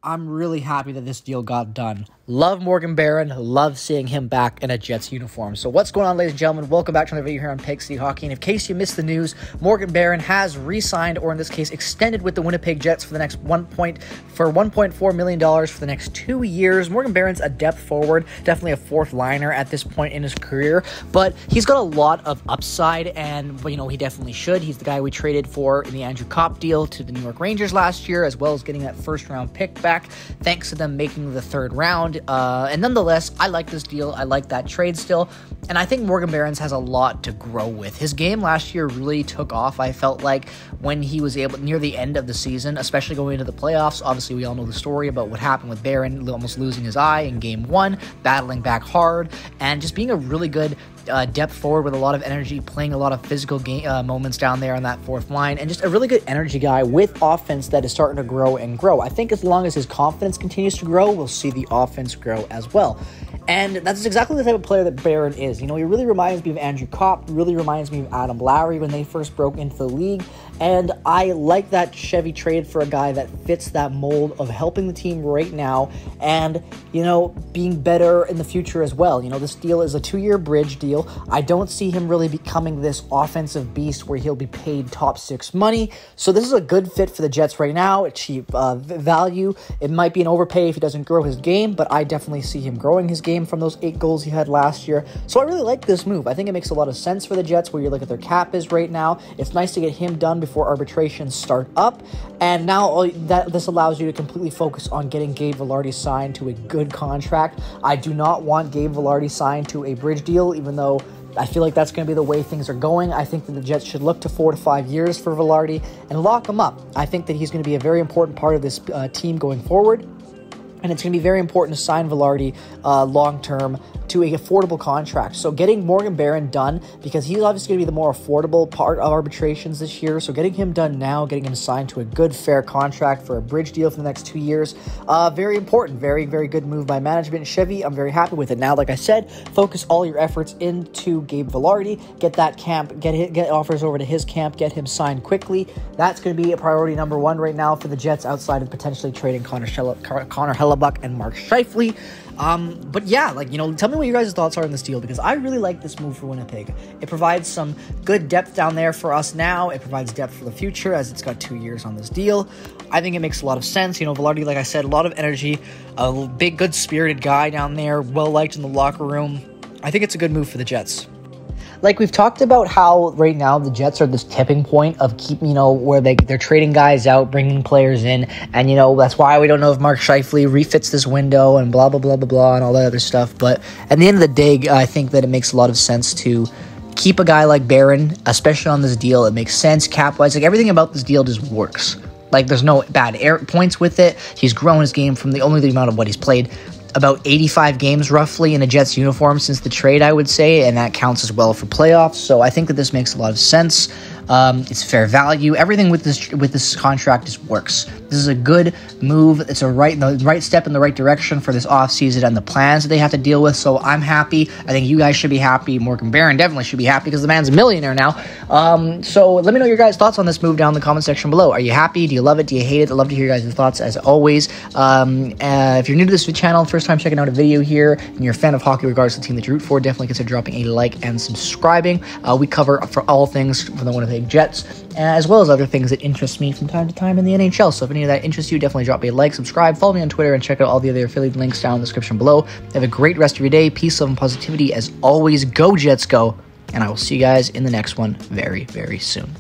I'm really happy that this deal got done. Love Morgan Barron. Love seeing him back in a Jets uniform. So what's going on, ladies and gentlemen? Welcome back to another video here on Peg City Hockey. And in case you missed the news, Morgan Barron has re-signed, or in this case, extended with the Winnipeg Jets for the next $1.4 million for the next 2 years. Morgan Barron's a depth forward, definitely a fourth liner at this point in his career, but he's got a lot of upside, and he definitely should. He's the guy we traded for in the Andrew Kopp deal to the New York Rangers last year, as well as getting that first-round pick back, thanks to them making the third round. And nonetheless, I like this deal. I like that trade still. And I think Morgan Barron's has a lot to grow with. His game last year really took off, I felt like, when he was able, near the end of the season, especially going into the playoffs. Obviously, we all know the story about what happened with Barron, almost losing his eye in game one, battling back hard, and just being a really good depth forward with a lot of energy, playing a lot of physical moments down there on that fourth line, and just a really good energy guy with offense that is starting to grow and grow. I think as long as his confidence continues to grow, we'll see the offense grow as well. And that's exactly the type of player that Barron is. He really reminds me of Andrew Kopp, really reminds me of Adam Lowry when they first broke into the league. And I like that Chevy trade for a guy that fits that mold of helping the team right now and, being better in the future as well. This deal is a 2-year bridge deal. I don't see him really becoming this offensive beast where he'll be paid top 6 money. So this is a good fit for the Jets right now. A cheap value. It might be an overpay if he doesn't grow his game, but I definitely see him growing his game from those 8 goals he had last year. So I really like this move. I think it makes a lot of sense for the Jets where you look at their cap is right now. It's nice to get him done before arbitrations start up. And now this allows you to completely focus on getting Gabe Vilardi signed to a good contract. I do not want Gabe Vilardi signed to a bridge deal, even though I feel like that's going to be the way things are going. I think that the Jets should look to 4 to 5 years for Vilardi and lock him up. I think that he's going to be a very important part of this team going forward. And it's going to be very important to sign Vilardi long-term to a affordable contract. So getting Morgan Barron done, because he's obviously going to be the more affordable part of arbitrations this year. So getting him done now, getting him signed to a good, fair contract for a bridge deal for the next 2 years, very important. Very, very good move by management. Chevy, I'm very happy with it. Now, like I said, focus all your efforts into Gabe Vilardi. Get that camp, get offers over to his camp, get him signed quickly. That's going to be a priority number 1 right now for the Jets, outside of potentially trading Connor Hellebuck and Mark Scheifele. But yeah, tell me what your guys' thoughts are on this deal, because I really like this move for Winnipeg. It provides some good depth down there for us now. It provides depth for the future, as it's got 2 years on this deal. I think it makes a lot of sense. Vilardi, like I said, a lot of energy, a big, good-spirited guy down there, well-liked in the locker room. I think it's a good move for the Jets. Like we've talked about how right now the Jets are this tipping point of where they're trading guys out, bringing players in, and that's why we don't know if Mark Scheifele refits this window and blah blah blah blah blah and all that other stuff. But at the end of the day, I think that it makes a lot of sense to keep a guy like Barron, especially on this deal. It makes sense cap-wise. Everything about this deal just works. There's no bad points with it. He's grown his game from the amount of what he's played. About 85 games roughly in a Jets uniform since the trade, I would say, and that counts as well for playoffs. So I think that this makes a lot of sense. It's fair value. Everything with this contract just works. This is a good move. It's the right step in the right direction for this offseason and the plans that they have to deal with. So I'm happy. I think you guys should be happy. Morgan Barron definitely should be happy because the man's a millionaire now. So let me know your guys' thoughts on this move down in the comment section below. Are you happy? Do you love it? Do you hate it? I'd love to hear your guys' thoughts as always. If you're new to this channel, first time checking out a video here, and you're a fan of hockey regardless of the team that you root for, definitely consider dropping a like and subscribing. We cover for all things for the Winnipeg Jets, as well as other things that interest me from time to time in the NHL. So if any of that interests you, definitely drop me a like, subscribe, follow me on Twitter, and check out all the other affiliate links down in the description below. Have a great rest of your day. Peace, love, and positivity as always. Go Jets, go! And I will see you guys in the next one very, very soon.